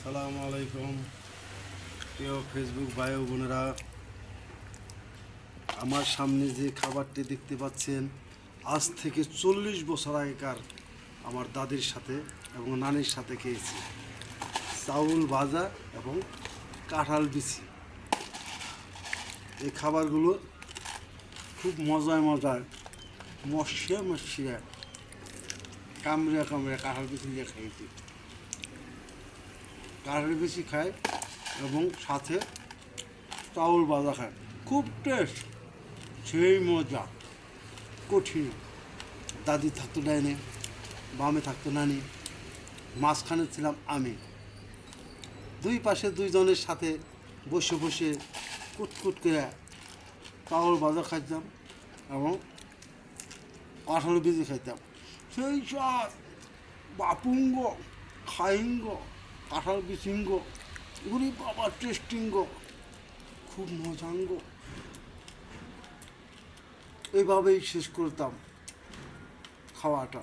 আসসালামু আলাইকুম প্রিয় ফেসবুক ভাই ও বোনেরা, আমার সামনে যে খাবারটি দেখতে পাচ্ছেন আজ থেকে 40 বছর আগেকার আমার দাদির সাথে এবং নানির সাথে খেয়েছি। চাউল ভাজা এবং কাঁঠাল বিচি, এই খাবারগুলো খুব মজায় মজায় মশিয়া মশিয়া কামড়িয়া কামড়িয়া কাঁঠাল বিচি দিয়ে খেয়েছি। কাঁঠাল বিচি খায় এবং সাথে চাউল ভাজা খায়, খুব টেস্ট, সেই মজা, কঠিন। দাদি থাকতো ডাইনে, বামে থাকতো নানি, মাঝখানে ছিলাম আমি। দুই পাশে দুইজনের সাথে বসে বসে কুটকুট করে চাউল ভাজা খাইতাম এবং কাঁঠাল বিচি খাইতাম। সেই সব বাপুঙ্গ খাইঙ্গ কাঁঠাল বিচিঙ্গ, এগুলি বাবা টেস্টিঙ্গ, খুব মজাঙ্গ। এইভাবেই শেষ করতাম খাওয়াটা।